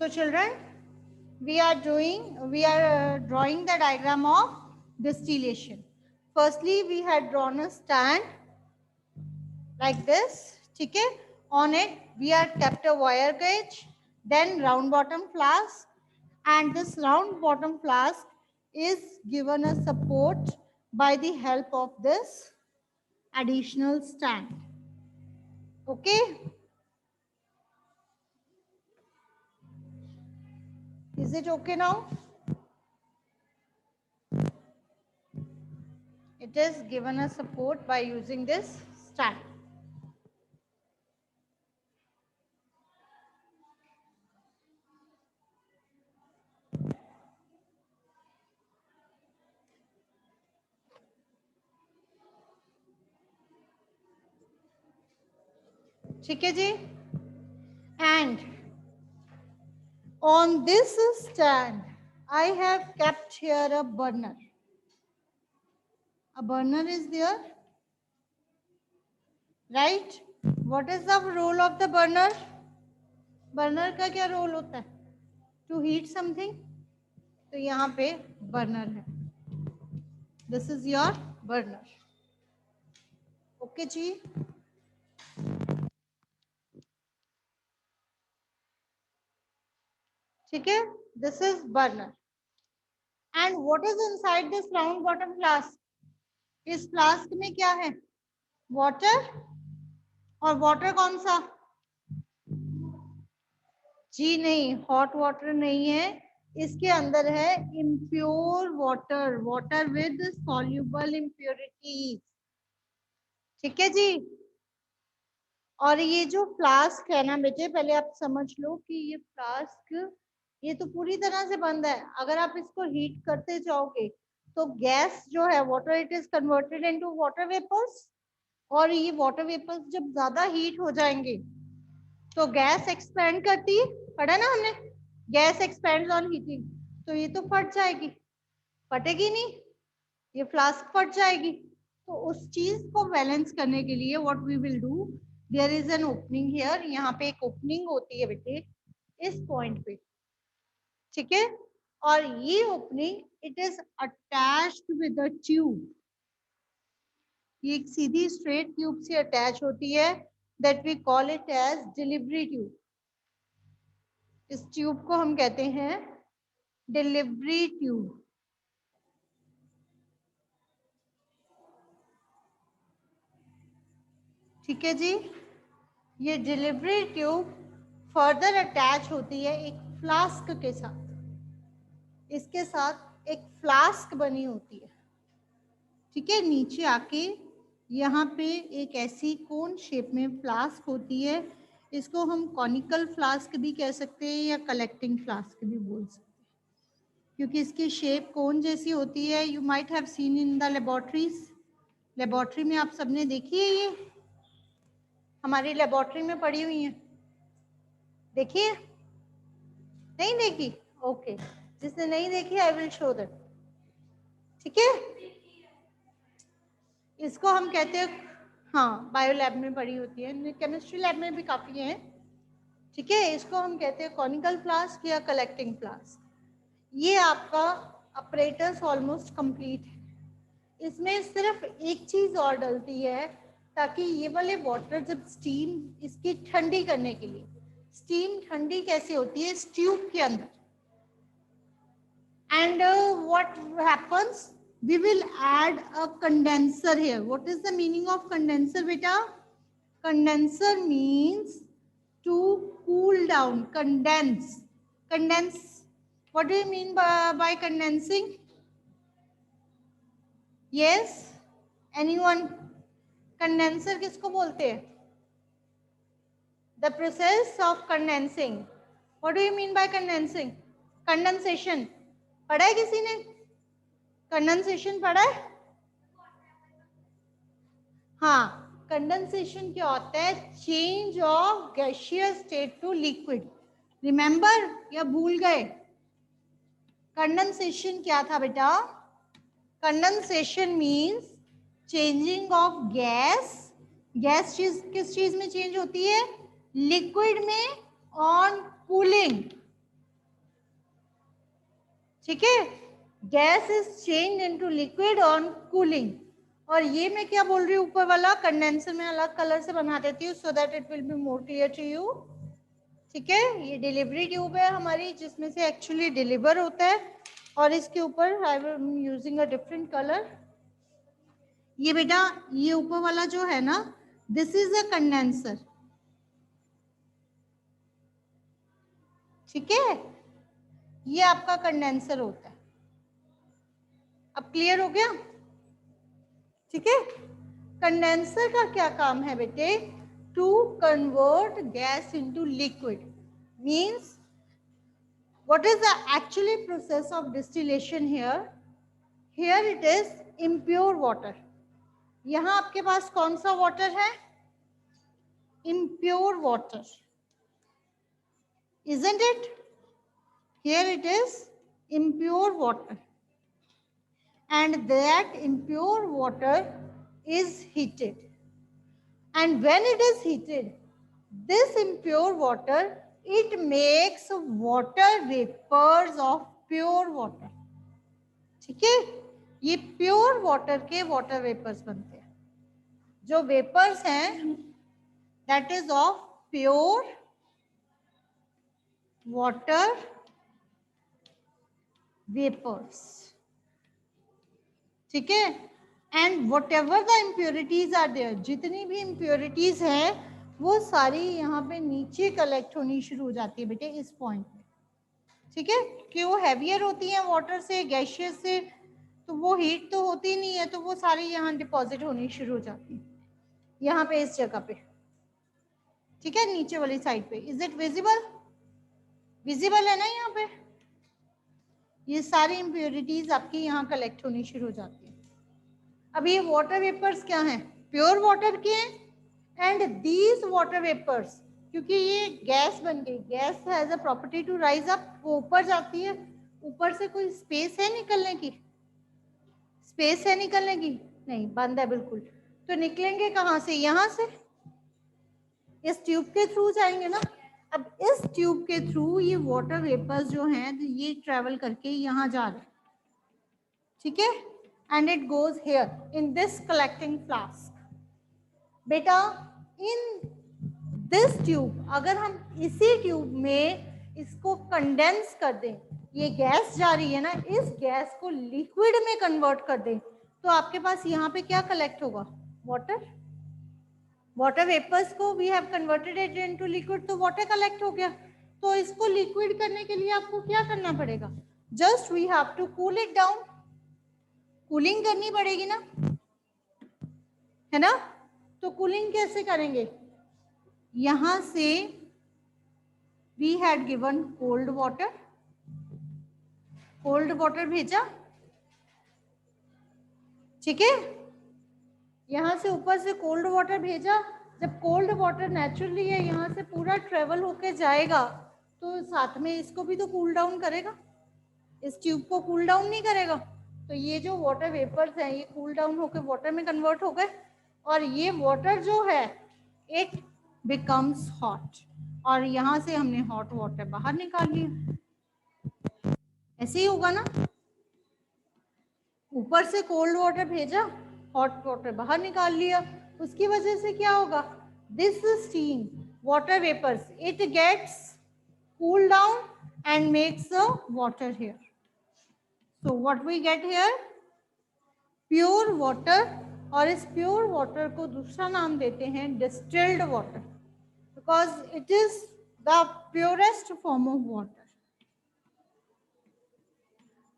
So children, we are drawing the diagram of distillation. Firstly, we had drawn a stand like this. Okay, on it we are kept a wire gauge, then round bottom flask, and this round bottom flask is given a support by the help of this additional stand. Okay, is it okay now? It is given a support by using this stand. ठीक है जी? And on this stand, I have kept here a burner. A burner is there, right? What is the role of the burner? Burner का क्या role होता है? To heat something. तो यहाँ पे burner है. This is your burner. Okay जी? ठीक है? This is burner. And what is inside this round bottom flask? इस फ्लास्क में क्या है? वाटर. और वाटर कौन सा? जी नहीं, हॉट वाटर नहीं है, इसके अंदर है impure water, water with soluble impurities. ठीक है जी? और ये जो फ्लास्क है ना बेटे, पहले आप समझ लो कि ये फ्लास्क ये तो पूरी तरह से बंद है. अगर आप इसको हीट करते जाओगे तो गैस जो है water, it is converted into water vapours, और ये वाटर वेपर्स जब ज्यादा हीट हो जाएंगे तो गैस एक्सपेंड करती है. पढ़ा ना हमने, गैस एक्सपेंड्स ऑन हीटिंग. तो ये तो फट जाएगी, फटेगी नहीं, ये फ्लास्क फट जाएगी. तो उस चीज को बैलेंस करने के लिए what we will do, there is an opening here. यहाँ पे एक ओपनिंग होती है बेटे इस पॉइंट पे. ठीक है? और ये opening it is attached with a tube. ये एक सीधी स्ट्रेट ट्यूब से अटैच होती है, that we call it as delivery tube. इस ट्यूब को हम कहते हैं डिलीवरी ट्यूब. ठीक है जी? ये डिलीवरी ट्यूब फर्दर अटैच होती है एक फ्लास्क के साथ. इसके साथ एक फ्लास्क बनी होती है. ठीक है? नीचे आके यहाँ पे एक ऐसी कोन शेप में फ्लास्क होती है. इसको हम कॉनिकल फ्लास्क भी कह सकते हैं या कलेक्टिंग फ्लास्क भी बोल सकते हैं, क्योंकि इसकी शेप कोन जैसी होती है. You might have seen in the laboratories. Laboratory में आप सबने देखी है, ये हमारी लेबोरेटरी में पड़ी हुई है. देखिए, नहीं देखी? ओके, जिसने नहीं देखी आई विल शो दैट. ठीक है? इसको हम कहते हैं, हाँ बायो लैब में पड़ी होती है, केमिस्ट्री लैब में भी काफी है. ठीक है? इसको हम कहते हैं कॉनिकल फ्लास्क या कलेक्टिंग फ्लास्क. ये आपका अपरेटस ऑलमोस्ट कंप्लीट है. इसमें सिर्फ एक चीज और डलती है, ताकि ये वाले वाटर जब स्टीम इसकी ठंडी करने के लिए, स्टीम ठंडी कैसे होती है इस ट्यूब के अंदर. And what happens, we will add a condenser here. What is the meaning of condenser beta? Condenser means to cool down, condense. Condense, what do you mean by condensing? Yes, anyone? Condenser किसको बोलते हैं? The process of condensing. What do you mean by condensing? Condensation पढ़ा है किसी ने? Condensation पढ़ा है? हाँ, कंडेंसेशन क्या होता है? Change of gaseous state to liquid. Remember या भूल गए? कंडेंसेशन क्या था बेटा? Condensation means changing of gas. Gas किस चीज में चेंज होती है? लिक्विड में ऑन कूलिंग. ठीक है, gas is change into liquid on cooling. और ये मैं क्या बोल रही हूँ, ऊपर वाला कंडेंसर में अलग कलर से बना देती हूँ so that it will be more clear to you. ठीक है, ये डिलीवरी ट्यूब है हमारी जिसमें से एक्चुअली डिलीवर होता है, और इसके ऊपर I am using a different colour. ये बेटा ये ऊपर वाला जो है ना, दिस इज अ कंडेंसर। ठीक है, ये आपका कंडेंसर होता है। अब क्लियर हो गया? ठीक है, कंडेंसर का क्या काम है बेटे, to convert gas into liquid. Means what is the actually process of distillation here? Here it is impure water. यहाँ आपके पास कौन सा वाटर है, impure water, isn't it? Here it is impure water, and that impure water is heated, and when it is heated, this impure water, it makes water vapors of pure water. ठीक है, ये pure water के water vapours बनते हैं। जो vapours हैं that is of pure water vapours. ठीक है, and whatever the impurities are there, जितनी भी इम्प्योरिटीज हैं वो सारी यहाँ पे नीचे कलेक्ट होनी शुरू हो जाती है बेटे इस पॉइंट पे। ठीक है, कि वो हैवियर होती हैं वाटर से, गैशियस से, तो वो हीट तो होती नहीं है, तो वो सारी यहाँ डिपॉजिट होनी शुरू हो जाती है यहाँ पे इस जगह पे। ठीक है, नीचे वाली साइड पे। Is it visible? विजिबल है ना यहाँ पे? ये सारी इम्प्योरिटीज आपकी यहाँ कलेक्ट होनी शुरू हो जाती है। अब ये वाटर वेपर्स क्या हैं, प्योर वाटर के हैं, एंड दीज वाटर वेपर्स, क्योंकि ये गैस बन गई, gas has a property to rise up, वो ऊपर जाती है। ऊपर से कोई स्पेस है निकलने की? स्पेस है निकलने की? नहीं, बंद है बिल्कुल। तो निकलेंगे कहाँ से? यहाँ से, इस ट्यूब के थ्रू जाएंगे ना। अब इस ट्यूब के थ्रू ये वाटर वेपर्स जो हैं ये ट्रेवल करके यहाँ जा रहे हैं। ठीक है, and it goes here in this collecting flask. बेटा इन दिस ट्यूब, अगर हम इसी ट्यूब में इसको कंडेंस कर दें, ये गैस जा रही है ना, इस गैस को लिक्विड में कन्वर्ट कर दें, तो आपके पास यहाँ पे क्या कलेक्ट होगा? वाटर। वाटर वेपर्स को we have converted it into liquid, तो वाटर कलेक्ट हो गया। तो इसको लिक्विड करने के लिए आपको क्या करना पड़ेगा? Just we have to cool it down. Cooling करनी पड़ेगी ना, है ना? तो कूलिंग कैसे करेंगे? यहां से we had given cold water, cold water भेजा। ठीक है, यहां से ऊपर से कोल्ड वाटर भेजा। जब कोल्ड वाटर नेचुरली है यहाँ से पूरा ट्रेवल होके जाएगा, तो साथ में इसको भी तो कूल डाउन करेगा, इस ट्यूब को कूल डाउन नहीं करेगा। तो ये जो वाटर वेपर्स हैं ये कूल डाउन होकर वाटर में कन्वर्ट हो गए, और ये वाटर जो है इट बिकम्स हॉट, और यहाँ से हमने हॉट वाटर बाहर निकाल लिया। ऐसे ही होगा ना, ऊपर से कोल्ड वाटर भेजा, हॉट वाटर बाहर निकाल लिया। उसकी वजह से क्या होगा? This steam water vapours it gets cool down and makes the water here. So what we get here? Pure water, और इस प्योर वाटर को दूसरा नाम देते हैं distilled water, because it is the purest form of water,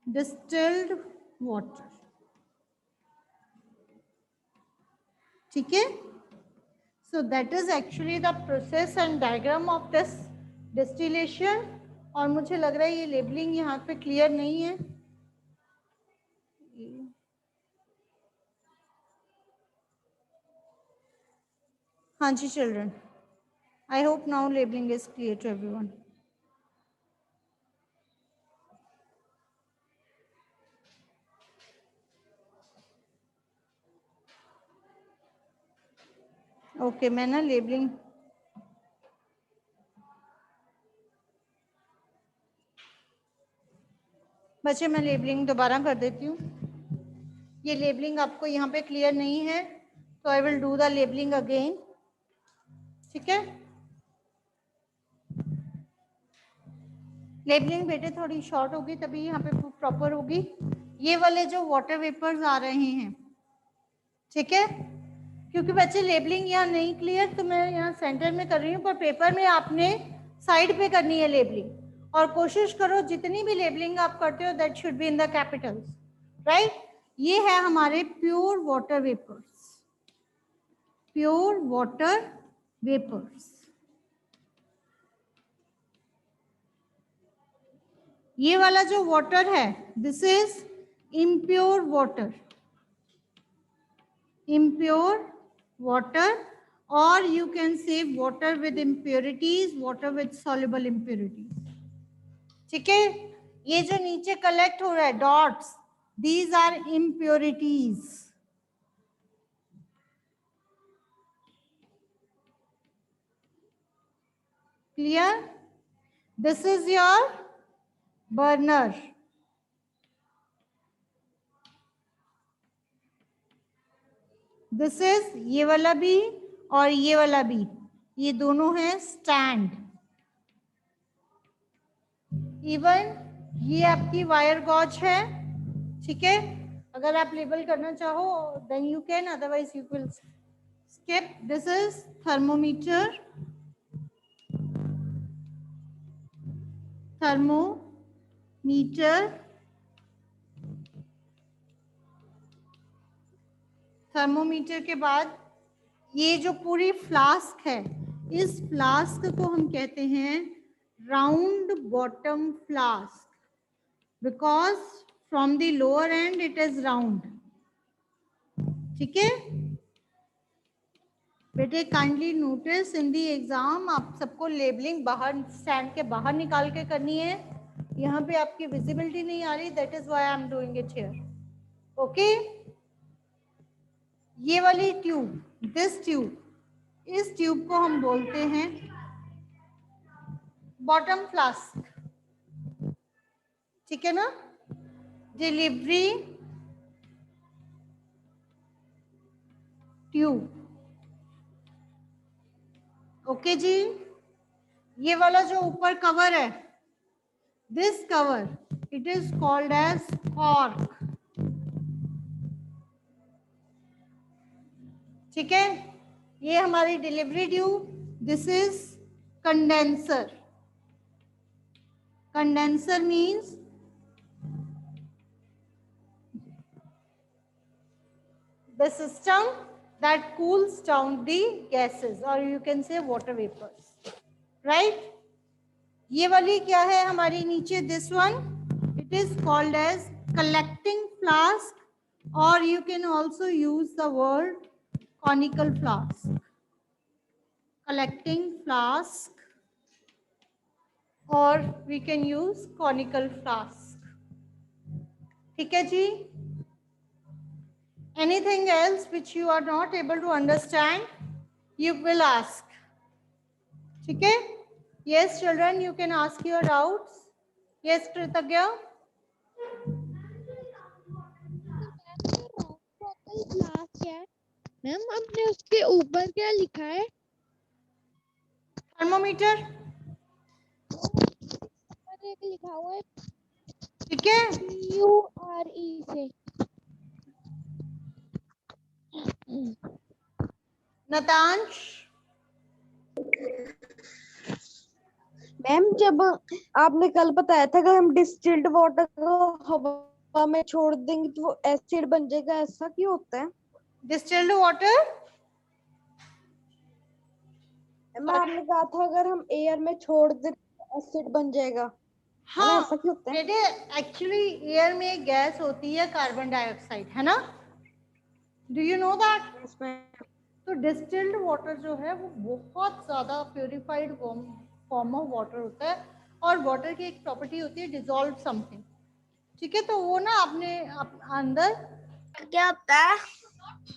distilled water. ठीक है, so that is actually the process and diagram of this distillation. और मुझे लग रहा है ये लेबलिंग यहाँ पे क्लियर नहीं है। हाँ जी children, I hope now labeling is clear to everyone. Okay, मैं ना labeling बच्चे मैं लेबलिंग दोबारा कर देती हूँ। ये लेबलिंग आपको यहाँ पे क्लियर नहीं है तो I will do the labelling again. ठीक है, लेबलिंग बेटे थोड़ी शॉर्ट होगी तभी यहाँ पे प्रॉपर होगी। ये वाले जो वाटर वेपर्स आ रहे हैं, ठीक है, क्योंकि बच्चे लेबलिंग यहाँ नहीं क्लियर तो मैं यहाँ सेंटर में कर रही हूँ, पर पेपर में आपने साइड पे करनी है लेबलिंग। और कोशिश करो जितनी भी लेबलिंग आप करते हो that should be in the capitals, right. ये है हमारे pure water vapours, pure water vapours. ये वाला जो वाटर है this is impure water, impure water, or you can say water with impurities, water with soluble impurities. ठीक है, ये जो नीचे कलेक्ट हो रहा है dots, these are impurities. Clear? This is your burner. This is ये वाला भी और ये वाला भी, ये दोनों है स्टैंड। इवन ये आपकी वायर गॉज है, ठीक है, अगर आप लेबल करना चाहो then you can, otherwise you will skip. This is thermometer, thermometer, thermometer के बाद ये जो पूरी फ्लास्क है, इस फ्लास्क को हम कहते हैं round bottom flask, because from the lower and it is round. ठीक है बेटे, kindly notice in the exam आप सबको लेबलिंग बाहर स्टैंड के बाहर निकाल के करनी है। यहाँ पे आपकी विजिबिलिटी नहीं आ रही, that is why I am doing it here. Okay, ये वाली ट्यूब, दिस ट्यूब, इस ट्यूब को हम बोलते हैं बॉटम फ्लास्क। ठीक है ना, डिलीवरी ट्यूब। ओके जी, ये वाला जो ऊपर कवर है, this cover, it is called as cork. ठीक है, ये हमारी delivery tube, this is condenser. Condenser means the system that cools down the gases, or you can say water vapors, right? ये वाली क्या है हमारी नीचे, this one, it is called as collecting flask, or you can also use the word conical flask, collecting flask, or we can use conical flask. ठीक है जी, anything else which you are not able to understand, you will ask. ठीक है, yes children, you can ask your doubts. Yes Kritagya, ma'am आपने उसके ऊपर क्या लिखा है? थर्मोमीटर, एक लिखा हुआ है ठीक है, URE से। नतांश, मैम जब आपने कल बताया था कि हम डिस्टिल्ड वाटर को हवा में छोड़ देंगे तो वो एसिड बन जाएगा, ऐसा क्यों होता है? डिस्टिल्ड वाटर, मैम आपने कहा था अगर हम एयर में छोड़ दें तो एसिड बन जाएगा, हाँ ऐसा क्यों होता है? बेटे, एक्चुअली एयर में एक गैस होती है कार्बन डाइऑक्साइड, है ना, डू यू नो दैट? तो डिस्टिल्ड वाटर जो है वो बहुत ज़्यादा प्योरीफाइड फॉर्म ऑफ वाटर होता है, और वाटर की एक प्रॉपर्टी होती है डिजॉल्व समथिंग। ठीक है, तो वो ना आपने अंदर क्या होता है?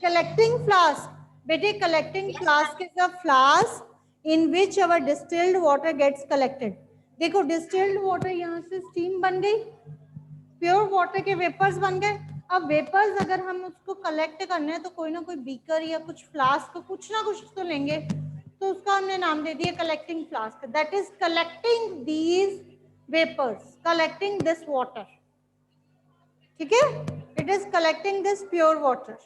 कलेक्टिंग फ्लास्क, बेटे collecting flask is a flask in which our distilled water gets collected. देखो डिस्टिल्ड वाटर यहाँ से स्टीम बन गई, प्योर वाटर के वेपर्स बन गए। अब वेपर्स अगर हम उसको कलेक्ट करने हैं तो कोई ना कोई बीकर या कुछ फ्लास्क कुछ ना कुछ तो लेंगे, तो उसका हमने नाम दे दिया collecting flask. That is collecting these vapours, collecting this water. ठीक है, it is collecting this pure water.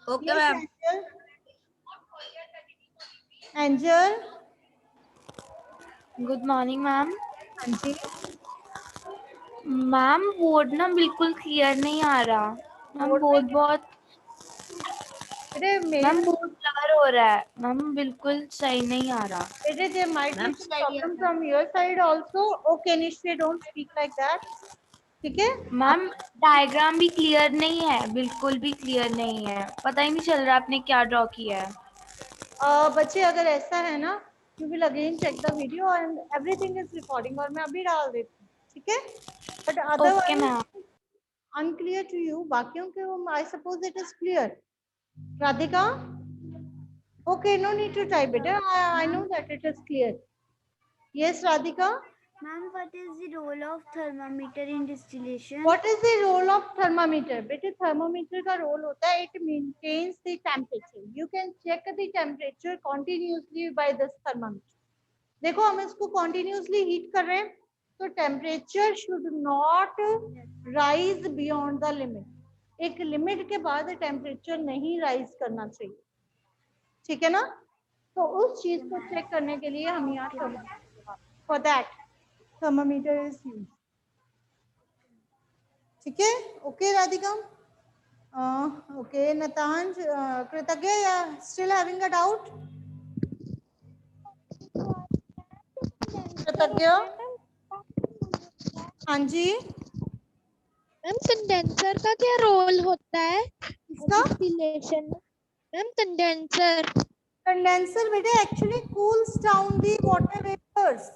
Okay ma'am. Angel, good morning ma'am. हाँ जी, मैम बोर्ड ना बिल्कुल क्लियर नहीं आ रहा मैम। बोर्ड बहुत अरे मेरे मैम बोर्ड ब्लर हो रहा है मैम, बिल्कुल सही नहीं आ रहा। there might be Ma'am, some problem from your side also. Okay Nishri, don't speak like that. ठीक है मैम डायग्राम भी क्लियर नहीं है, बिल्कुल भी क्लियर नहीं है, पता ही नहीं चल रहा आपने क्या ड्रॉ किया है। बच्चे अगर ऐसा है ना, you will again check the video and everything is recording और मैं अभी डाल देती हूँ, ठीक है? But okay otherwise ma'am. unclear to you, बाकियों के I suppose it is clear. Radhika? Okay, no need to type it. I know that it is clear. Yes, Radhika? Ma'am, what is the role of thermometer in distillation? What is the role of thermometer? बेटे thermometer का role होता है it maintains the temperature. You can check the temperature continuously by this thermometer. देखो हम इसको continuously heat कर रहे हैं, तो temperature should not rise beyond the limit. एक limit के बाद temperature नहीं rise करना चाहिए, ठीक है ना? तो उस चीज को चेक करने के लिए हम यहाँ thermometer, for that thermometer is used. ठीक है, ओके राधिका, ओके नतांज, कृतज्ञ, या स्टिल हैविंग अ डाउट? कृतज्ञ, हाँ जी, मैम कंडेंसर का क्या रोल होता है इसका डिस्टिलेशन में? मैम कंडेंसर कंडेंसर बेटे actually cools down the water vapours.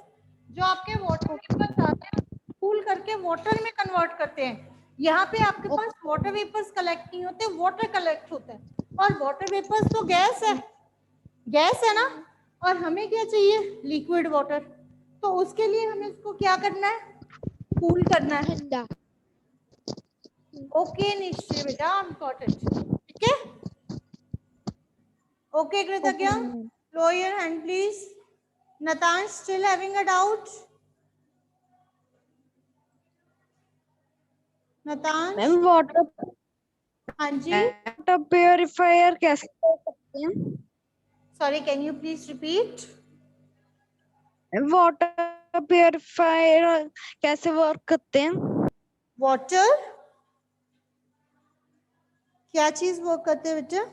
जो आपके वाटर वेपर्स आते हैं कूल करके वाटर में कन्वर्ट करते हैं। यहाँ पे आपके पास वाटर वेपर्स कलेक्ट नहीं होते, वाटर कलेक्ट होता है, और वाटर वेपर्स तो गैस है, गैस है ना, और हमें क्या चाहिए? Liquid water. तो उसके लिए हमें इसको क्या करना है? कूल करना है। ठंडा। ओके निश्चय बेटा, इम्पोर्टेंट, ठीक है? ओके कृतज्ञ, lower your hand please. Natan, still having a doubt? Natansh? Ma'am water हाँ जी, वाटर प्योरीफायर कैसे कर सकते हैं? Sorry can you please repeat? Water purifier कैसे वर्क करते हैं? वाटर क्या चीज वर्क करते हैं बेटा?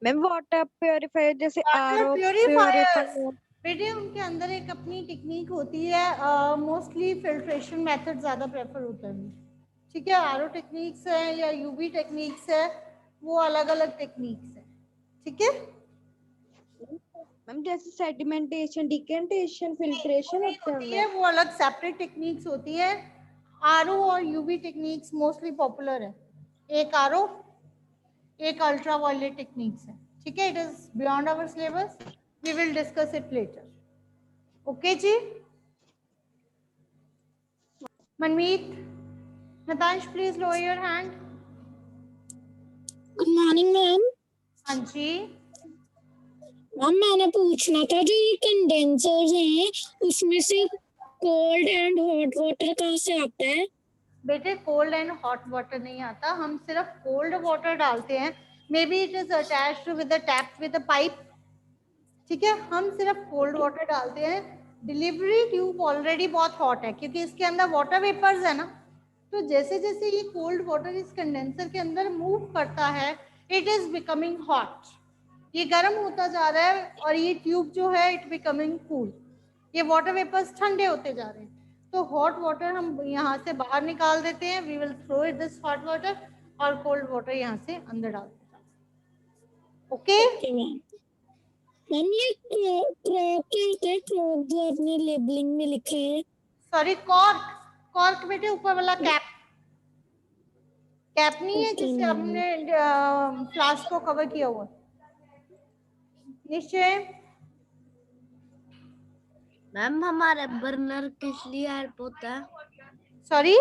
मैम वाटर प्योरीफायर जैसे वाटर आरओ प्योरीफायर बेटे उनके अंदर एक अपनी टेक्निक होती है, मोस्टली फिल्ट्रेशन मेथड ज्यादा प्रेफर होता है, ठीक है? आरओ टेक्निक्स है या यूवी टेक्निक्स है, वो अलग अलग टेक्निक्स है, ठीक है? मैम जैसे सेडिमेंटेशन, डिकेंटेशन, फिल्ट्रेशन होती है वो अलग सेपरेट टेक्निक्स होती है। आरओ और यूवी टेक्निक्स मोस्टली पॉपुलर है। एक आरओ, एक अल्ट्रा वायलेट टेक्निक्स है, ठीक है? It is beyond our syllabus, we will discuss it later. Okay जी, Manmeet, Natansh please lower your hand. Good morning ma'am. हाँ जी, मैम मैंने पूछना था, जो ये कंडेंसर्स हैं उसमें से कोल्ड एंड हॉट वाटर कहाँ से आता है? बेटे कोल्ड एंड हॉट वाटर नहीं आता, हम सिर्फ कोल्ड वाटर डालते हैं। May be it is attached with a tap with a pipe, ठीक है? हम सिर्फ कोल्ड वाटर डालते हैं। डिलीवरी ट्यूब ऑलरेडी बहुत हॉट है क्योंकि इसके अंदर वाटर वेपर्स है ना, तो जैसे जैसे ये कोल्ड वाटर इस कंडेंसर के अंदर मूव करता है इट इज बिकमिंग हॉट, ये गर्म होता जा रहा है, और ये ट्यूब जो है इट बिकमिंग कूल, ये वाटर वेपर्स ठंडे होते जा रहे हैं। तो हॉट वाटर हम यहाँ से बाहर निकाल देते हैं, we will throw it this hot water, और कोल्ड वाटर यहाँ से अंदर डाल देते हैं। ओके मैम, मैम ये क्रॉक क्या होता है? क्रॉक जो आपने लेबलिंग में लिखा है। सॉरी, कॉर्क, कॉर्क बेटे ऊपर वाला कैप, कैप नहीं है जिससे हमने फ्लास्क को कवर किया हुआ। निश्चय, मैम हमारा बर्नर किस लिए हेल्प होता है? सॉरी,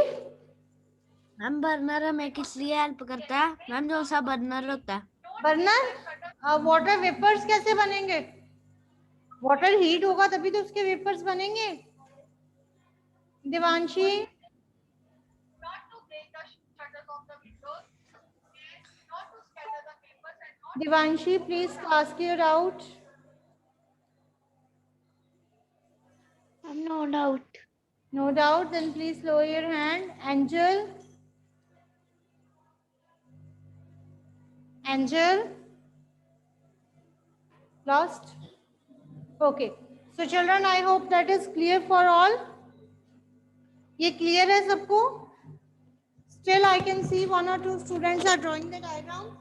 मैम बर्नर हमें किस लिए हेल्प करता है? मैम जो सा बर्नर होता है। बर्नर वाटर वेपर्स कैसे बनेंगे? वाटर हीट होगा तभी तो उसके वेपर्स बनेंगे। Divanshi, Divanshi, please ask your doubt. No doubt. No doubt, then please lower your hand. Angel. Angel. Lost? Okay. So children, I hope that is clear for all. ये clear है सबको? Still I can see one or two students are drawing the diagram.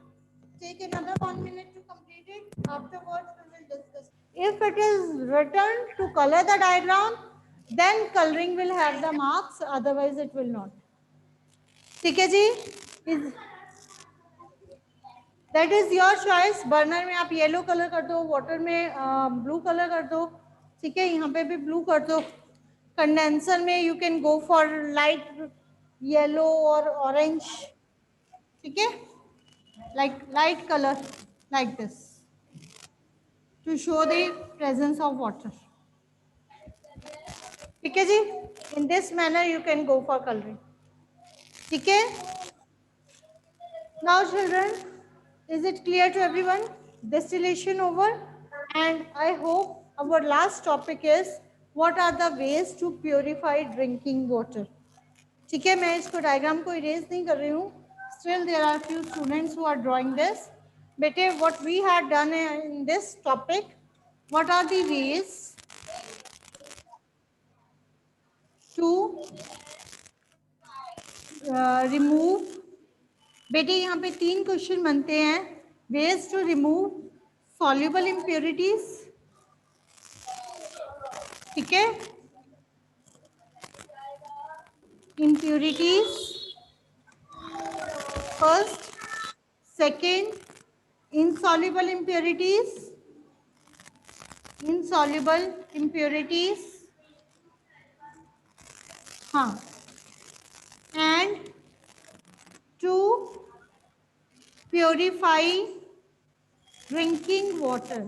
Take another 1 minute to complete it. Afterwards we will discuss. If it is written to color the diagram, then coloring will have the marks, otherwise it will not. ठीक है जी? That is your choice. Burner में आप yellow colour कर दो, water में blue colour कर दो, ठीक है, यहाँ पे भी ब्लू कर दो. कंडेंसर में you can go for light yellow और ऑरेंज, ठीक है, light colour like this to show the presence of water. ठीक है जी, in this manner you can go for colouring. ठीक है. Now children, is it clear to everyone? Distillation over, and I hope our last topic is what are the ways to purify drinking water. ठीक है, मैं इसको diagram को erase नहीं कर रही हूँ. Still there are few students who are drawing this. बेटे, what we had done in this topic, what are the ways to remove. बेटे यहाँ पे 3 क्वेश्चन बनते हैं. Ways to remove soluble impurities, ठीक है, impurities first. Second, insoluble impurities, insoluble impurities, हाँ, and to purify drinking water.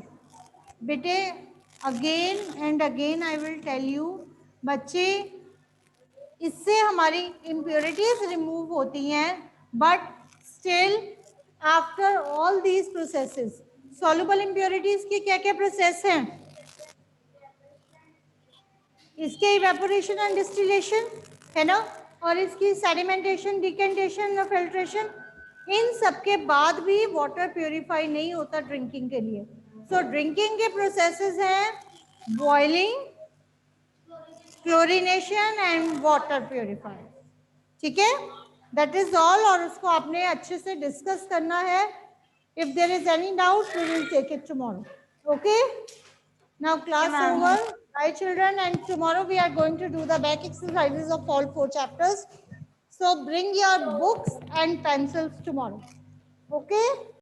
बेटे, again and again I will tell you, बच्चे, इससे हमारी impurities remove होती हैं, but still after all these processes, soluble impurities की क्या क्या process हैं? इसके evaporation and distillation है ना, और इसकी सेडिमेंटेशन, डिकेंटेशन और फिल्ट्रेशन, इन सब के बाद भी वाटर प्योरीफाई नहीं होता ड्रिंकिंग के लिए. सो ड्रिंकिंग के प्रोसेसेस हैं boiling, chlorination and water purify. ठीक है, दैट इज ऑल, और उसको आपने अच्छे से डिस्कस करना है. If there is any doubt we will take it tomorrow. Okay, now class over. Bye children, and tomorrow we are going to do the back exercises of all 4 chapters. So bring your books and pencils tomorrow. Okay.